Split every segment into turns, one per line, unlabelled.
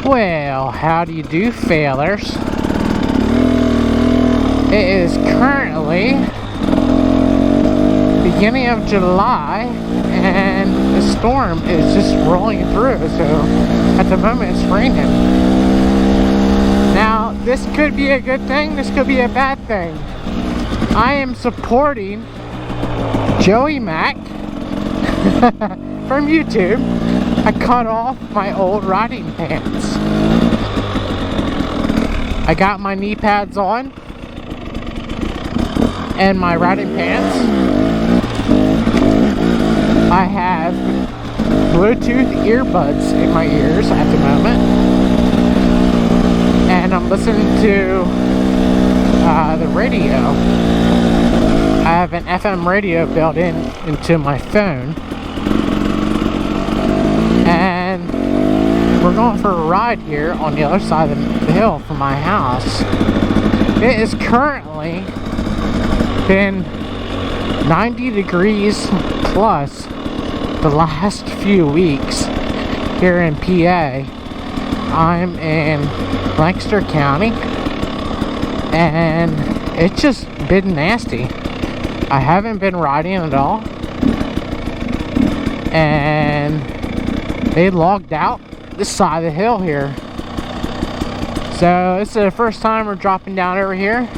Well, how do you do, failers? It is currently beginning of July, and the storm is just rolling through, so at the moment it's raining. Now, this could be a good thing, this could be a bad thing. I am supporting Joey Mac from YouTube. I cut off my old riding pants. I got my knee pads on and my riding pants. I have Bluetooth earbuds in my ears at the moment, and I'm listening to the radio. I have an FM radio built into my phone, and we're going for a ride here on the other side of the hill from my house. It is currently been 90 degrees plus the last few weeks here in PA. I'm in Lancaster County, and it's just been nasty. I haven't been riding at all, and they logged out this side of the hill here. So this is the first time we're dropping down over here.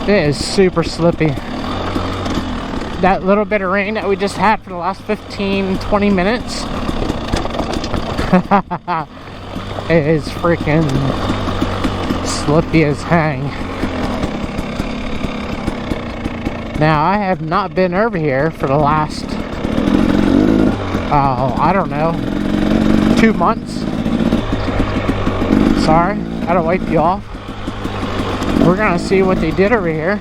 It is super slippy. That little bit of rain that we just had for the last 15-20 minutes it is freaking slippy as hang. Now, I have not been over here for the last I don't know, 2 months. Sorry, gotta wipe you off. We're gonna see what they did over here.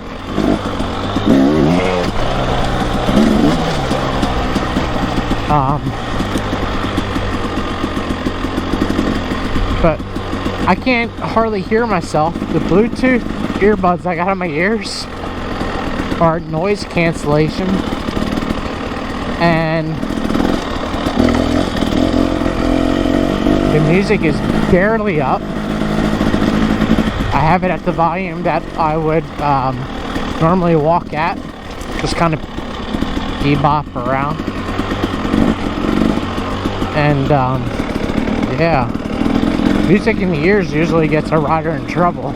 But I can't hardly hear myself. The Bluetooth earbuds I got in my ears are noise cancellation, and the music is barely up. I have it at the volume that I would normally walk at, just kind of bebop around. And yeah, music in the ears usually gets a rider in trouble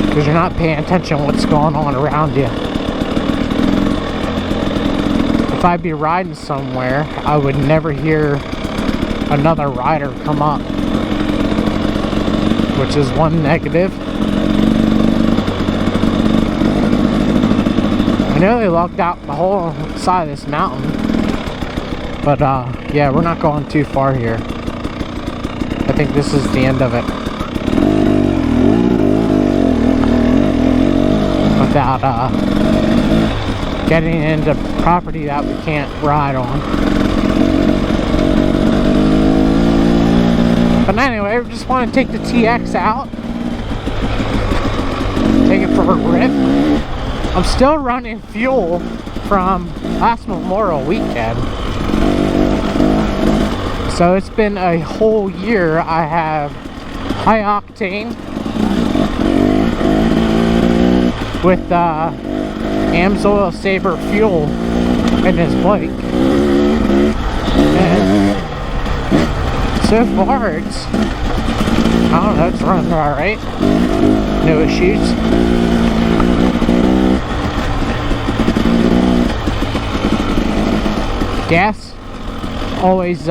because you're not paying attention to what's going on around you. If I'd be riding somewhere, I would never hear another rider come up, which is one negative. I know they locked out the whole side of this mountain, but yeah, we're not going too far here. I think this is the end of it. Without getting into property that we can't ride on. But anyway, we just want to take the TX out, take it for a rip. I'm still running fuel from last Memorial weekend. So it's been a whole year. I have high octane with AMSOIL Sabre fuel in this bike. And so far it's, I don't know, it's running alright. No issues. Gas always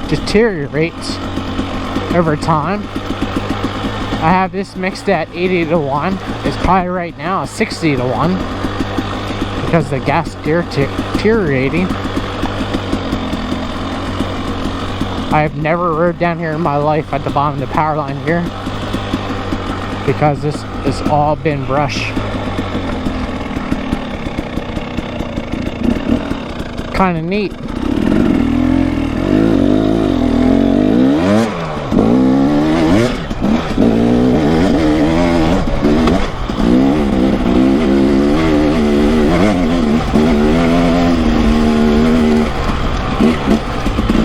deteriorates over time. I have this mixed at 80 to 1. It's probably right now 60 to 1 because the gas is deteriorating. I have never rode down here in my life at the bottom of the power line here because this has all been brush. Kind of neat.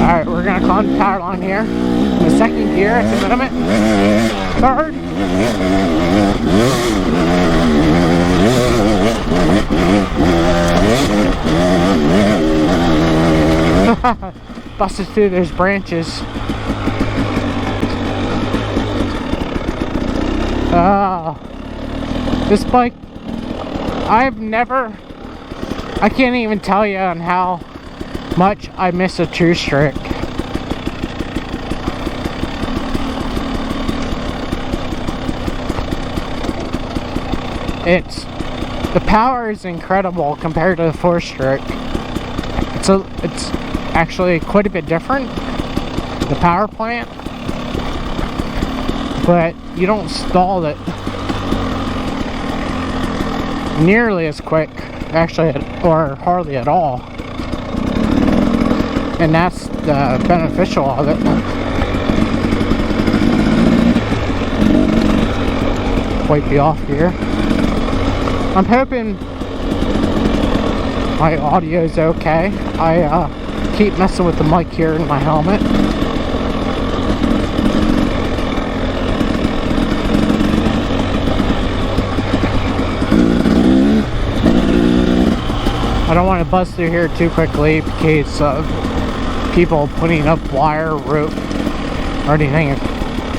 Alright, we're gonna climb the power line here. In the second gear at the limit. Third. Busted through those branches. This bike, I can't even tell you on how much I miss a two-stroke. The power is incredible compared to the four-stroke. It's actually quite a bit different, the power plant, but you don't stall it nearly as quick, actually, or hardly at all. And that's the beneficial of it. Wipe you off here. I'm hoping my audio is okay. I keep messing with the mic here in my helmet. I don't want to buzz through here too quickly because of people putting up wire, rope, or anything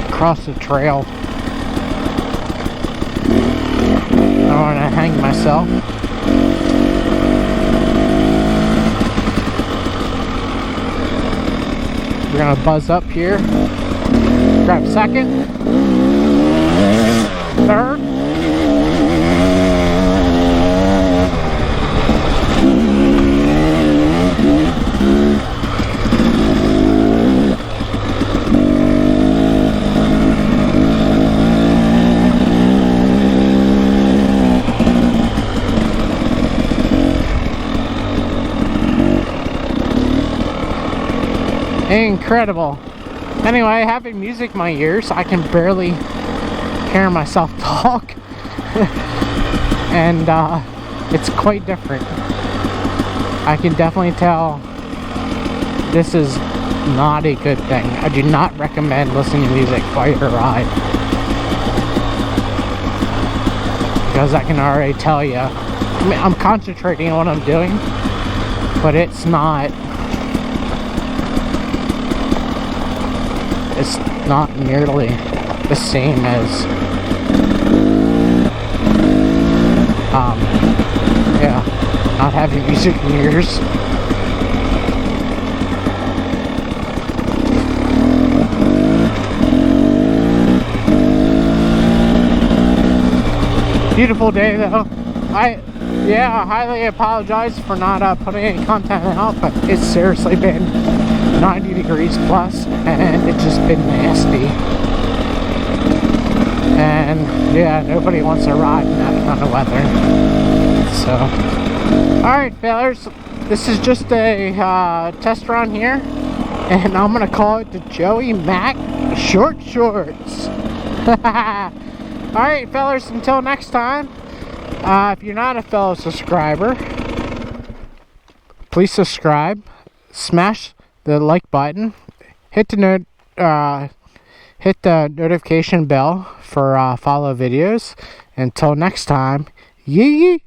across the trail. I don't want to hang myself. We're gonna buzz up here. Grab second. Third. Incredible. Anyway, having music in my ears, I can barely hear myself talk. And it's quite different. I can definitely tell this is not a good thing. I do not recommend listening to music while you're ride, because I can already tell you, I mean, I'm concentrating on what I'm doing, but it's not nearly the same as yeah, not having music in your ears. Beautiful day though. I highly apologize for not putting any content out, but it's seriously been 90 degrees plus and it's just been nasty. And yeah, nobody wants to ride in that kind of weather. So, alright fellas, this is just a test run here, and I'm gonna call it the Joey Mac Short Shorts. Alright fellas, until next time, if you're not a fellow subscriber, please subscribe, smash the like button, hit the notification bell for follow videos. Until next time, yee yee.